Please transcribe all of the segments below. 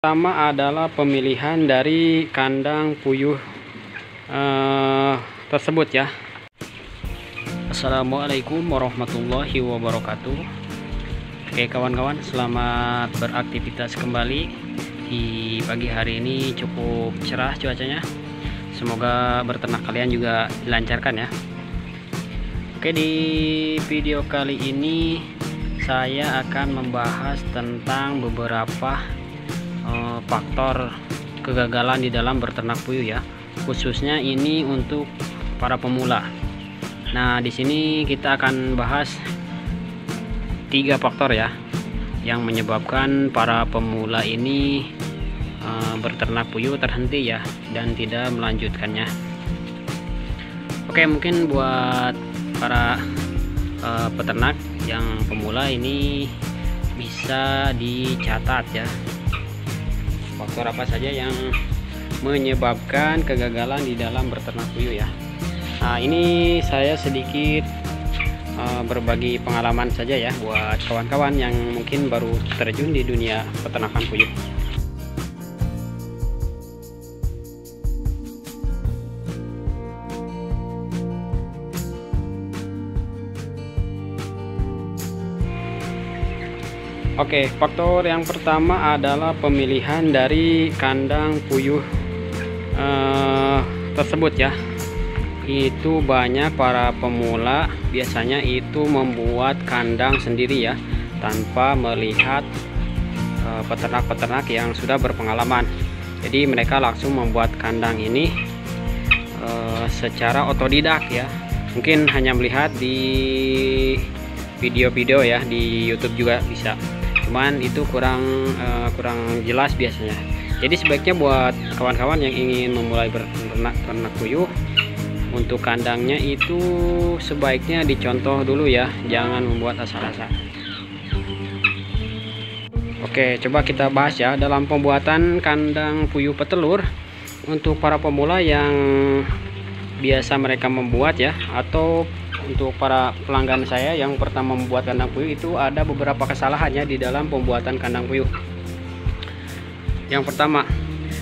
Pertama adalah pemilihan dari kandang puyuh tersebut ya. Assalamualaikum warahmatullahi wabarakatuh. Oke kawan-kawan, selamat beraktivitas kembali. Di pagi hari ini cukup cerah cuacanya. Semoga berternak kalian juga dilancarkan ya. Oke, di video kali ini saya akan membahas tentang beberapa faktor kegagalan di dalam berternak puyuh ya, khususnya ini untuk para pemula. Nah, di sini kita akan bahas 3 faktor ya yang menyebabkan para pemula ini berternak puyuh terhenti ya dan tidak melanjutkannya. Oke, mungkin buat para peternak yang pemula ini bisa dicatat ya, faktor apa saja yang menyebabkan kegagalan di dalam berternak puyuh ya. Nah, ini saya sedikit berbagi pengalaman saja ya buat kawan-kawan yang mungkin baru terjun di dunia peternakan puyuh. Oke, faktor yang pertama adalah pemilihan dari kandang puyuh tersebut ya. Itu banyak para pemula biasanya itu membuat kandang sendiri ya, tanpa melihat peternak-peternak yang sudah berpengalaman. Jadi mereka langsung membuat kandang ini secara otodidak ya. Mungkin hanya melihat di video-video ya, di YouTube juga bisa. Cuman itu kurang jelas biasanya. Jadi sebaiknya buat kawan-kawan yang ingin memulai berternak puyuh, untuk kandangnya itu sebaiknya dicontoh dulu ya, jangan membuat asal-asal. Oke, coba kita bahas ya dalam pembuatan kandang puyuh petelur untuk para pemula yang biasa mereka membuat ya, atau untuk para pelanggan saya yang pertama membuat kandang puyuh, itu ada beberapa kesalahannya di dalam pembuatan kandang puyuh. Yang pertama,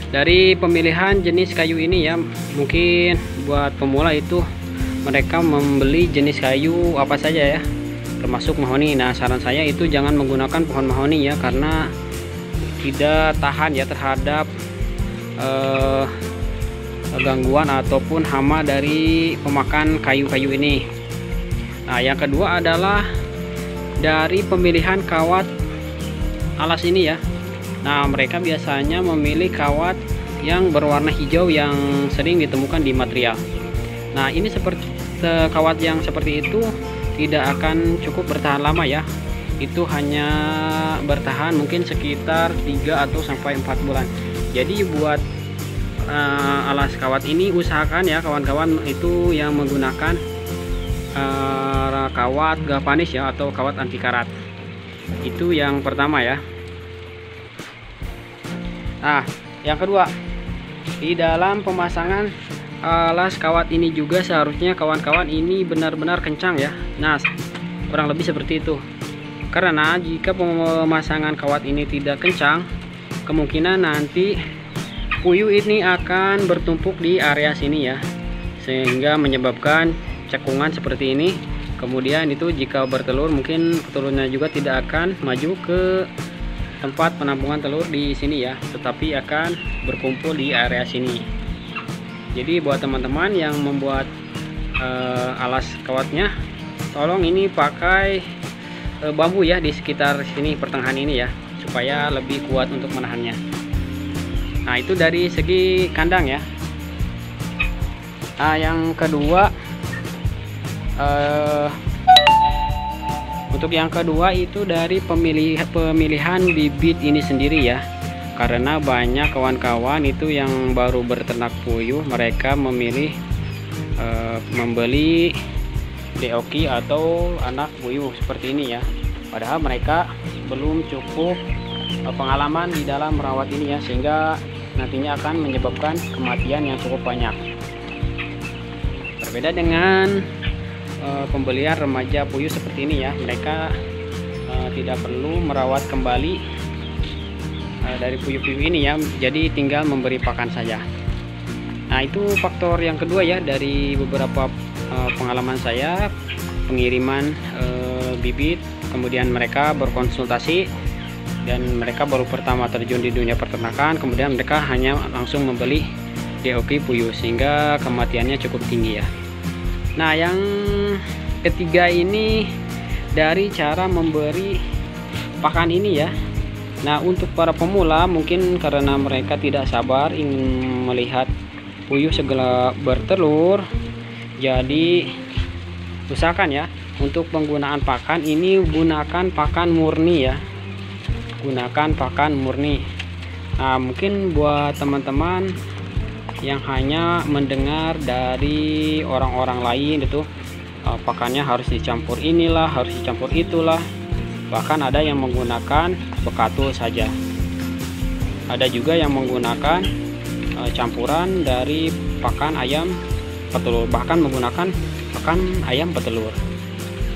dari pemilihan jenis kayu ini ya, mungkin buat pemula itu mereka membeli jenis kayu apa saja ya, termasuk mahoni. Nah, saran saya itu jangan menggunakan pohon mahoni ya, karena tidak tahan ya terhadap gangguan ataupun hama dari pemakan kayu-kayu ini. Nah, yang kedua adalah dari pemilihan kawat alas ini ya. Nah, mereka biasanya memilih kawat yang berwarna hijau yang sering ditemukan di material. Nah, ini seperti kawat yang seperti itu tidak akan cukup bertahan lama ya. Itu hanya bertahan mungkin sekitar 3 atau sampai 4 bulan. Jadi buat alas kawat ini usahakan ya kawan-kawan itu yang menggunakan kawat galvanis ya, atau kawat anti karat. Itu yang pertama ya. Nah, yang kedua, di dalam pemasangan alas kawat ini juga seharusnya kawan-kawan ini benar-benar kencang ya. Nah, kurang lebih seperti itu. Karena jika pemasangan kawat ini tidak kencang, kemungkinan nanti puyuh ini akan bertumpuk di area sini ya, sehingga menyebabkan cekungan seperti ini. Kemudian itu jika bertelur, mungkin telurnya juga tidak akan maju ke tempat penampungan telur di sini ya, tetapi akan berkumpul di area sini. Jadi buat teman-teman yang membuat alas kawatnya, tolong ini pakai bambu ya di sekitar sini, pertengahan ini ya, supaya lebih kuat untuk menahannya. Nah, itu dari segi kandang ya. Nah, yang kedua, untuk yang kedua itu dari pemilihan bibit ini sendiri ya. Karena banyak kawan-kawan itu yang baru berternak puyuh, mereka memilih membeli deoki atau anak puyuh seperti ini ya. Padahal mereka belum cukup pengalaman di dalam merawat ini ya, sehingga nantinya akan menyebabkan kematian yang cukup banyak. Berbeda dengan pembelian remaja puyuh seperti ini ya, mereka tidak perlu merawat kembali dari puyuh-puyuh ini ya, jadi tinggal memberi pakan saja. Nah, itu faktor yang kedua ya dari beberapa pengalaman saya pengiriman bibit, kemudian mereka berkonsultasi dan mereka baru pertama terjun di dunia peternakan, kemudian mereka hanya langsung membeli DOP puyuh sehingga kematiannya cukup tinggi ya. Nah, yang ketiga ini dari cara memberi pakan ini ya. Nah, untuk para pemula mungkin karena mereka tidak sabar ingin melihat puyuh segera bertelur, jadi usahakan ya untuk penggunaan pakan ini gunakan pakan murni ya, gunakan pakan murni. Nah, mungkin buat teman-teman yang hanya mendengar dari orang-orang lain itu pakannya harus dicampur inilah, harus dicampur itulah, bahkan ada yang menggunakan bekatul saja, ada juga yang menggunakan campuran dari pakan ayam petelur, bahkan menggunakan pakan ayam petelur.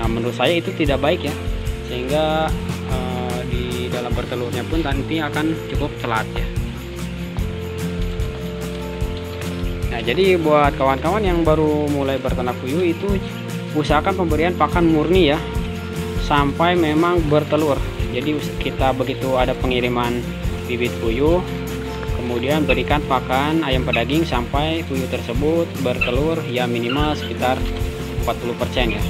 Nah, menurut saya itu tidak baik ya, sehingga di dalam bertelurnya pun nanti akan cukup telat ya. Nah, jadi buat kawan-kawan yang baru mulai berternak puyuh itu usahakan pemberian pakan murni ya sampai memang bertelur. Jadi kita begitu ada pengiriman bibit puyuh, kemudian berikan pakan ayam pedaging sampai puyuh tersebut bertelur ya minimal sekitar 40% ya.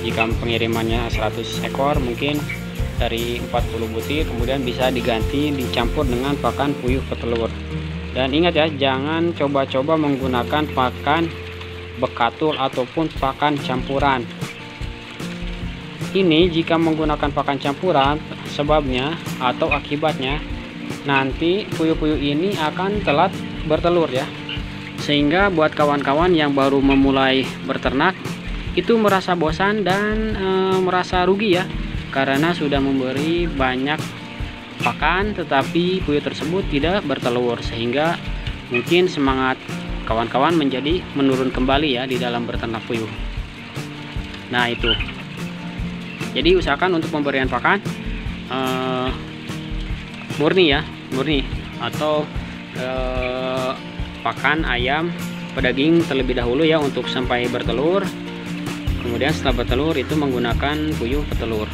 Jika pengirimannya 100 ekor mungkin dari 40 butir, kemudian bisa diganti dicampur dengan pakan puyuh petelur. Dan ingat ya, jangan coba-coba menggunakan pakan bekatul ataupun pakan campuran. Ini jika menggunakan pakan campuran, sebabnya atau akibatnya nanti puyuh-puyuh ini akan telat bertelur ya. Sehingga buat kawan-kawan yang baru memulai berternak itu merasa bosan dan merasa rugi ya, karena sudah memberi banyak pakan tetapi puyuh tersebut tidak bertelur, sehingga mungkin semangat kawan-kawan menjadi menurun kembali ya di dalam berternak puyuh. Nah, itu jadi usahakan untuk pemberian pakan murni ya, murni atau pakan ayam pedaging terlebih dahulu ya untuk sampai bertelur. Kemudian setelah bertelur itu menggunakan puyuh petelur.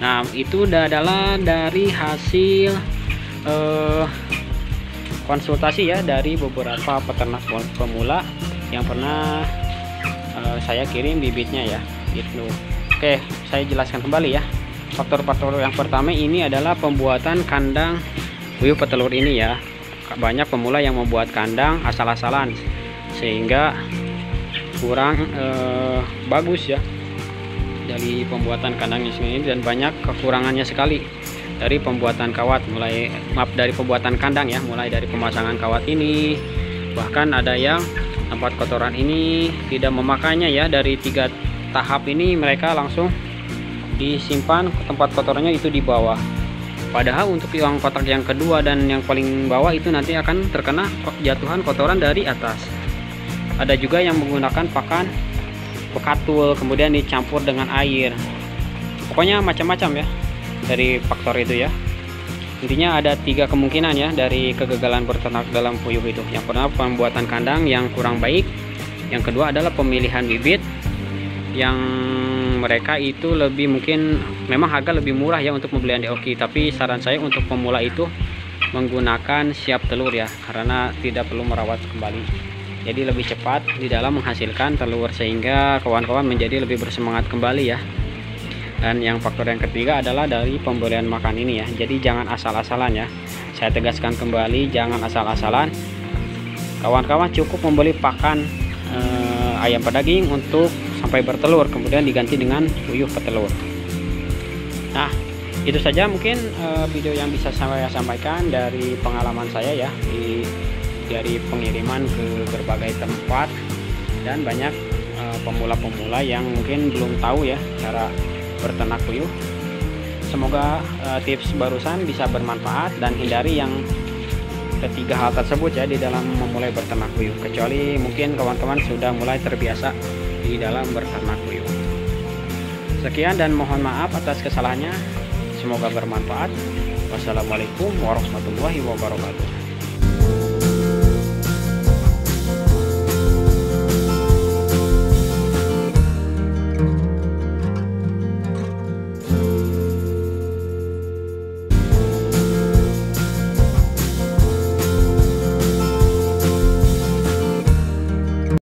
Nah, itu adalah dari hasil konsultasi ya dari beberapa peternak pemula yang pernah saya kirim bibitnya ya gitu. Oke, saya jelaskan kembali ya. Faktor-faktor yang pertama ini adalah pembuatan kandang puyuh petelur ini ya. Banyak pemula yang membuat kandang asal-asalan sehingga kurang bagus ya dari pembuatan kandangnya sendiri, dan banyak kekurangannya sekali dari pembuatan kawat, dari pembuatan kandang ya, mulai dari pemasangan kawat ini, bahkan ada yang tempat kotoran ini tidak memakainya ya. Dari 3 tahap ini mereka langsung disimpan tempat kotorannya itu di bawah, padahal untuk yang kotak yang kedua dan yang paling bawah itu nanti akan terkena jatuhan kotoran dari atas. Ada juga yang menggunakan pakan bekatul kemudian dicampur dengan air. Pokoknya macam-macam ya dari faktor itu ya. Intinya ada 3 kemungkinan ya dari kegagalan berternak dalam puyuh itu. Yang pertama pembuatan kandang yang kurang baik, yang kedua adalah pemilihan bibit yang mereka itu lebih mungkin memang harga lebih murah ya untuk pembelian DOP, tapi saran saya untuk pemula itu menggunakan siap telur ya, karena tidak perlu merawat kembali. Jadi lebih cepat di dalam menghasilkan telur sehingga kawan-kawan menjadi lebih bersemangat kembali ya. Dan yang faktor yang ketiga adalah dari pemberian makan ini ya. Jadi jangan asal-asalan ya. Saya tegaskan kembali, jangan asal-asalan. Kawan-kawan cukup membeli pakan ayam pedaging untuk sampai bertelur, kemudian diganti dengan puyuh petelur. Nah, itu saja mungkin video yang bisa saya sampaikan dari pengalaman saya ya dari pengiriman ke berbagai tempat, dan banyak pemula-pemula yang mungkin belum tahu ya cara berternak puyuh. Semoga tips barusan bisa bermanfaat dan hindari yang ketiga hal tersebut ya di dalam memulai berternak puyuh, kecuali mungkin kawan-kawan sudah mulai terbiasa di dalam berternak puyuh. Sekian dan mohon maaf atas kesalahannya, semoga bermanfaat. Wassalamualaikum warahmatullahi wabarakatuh.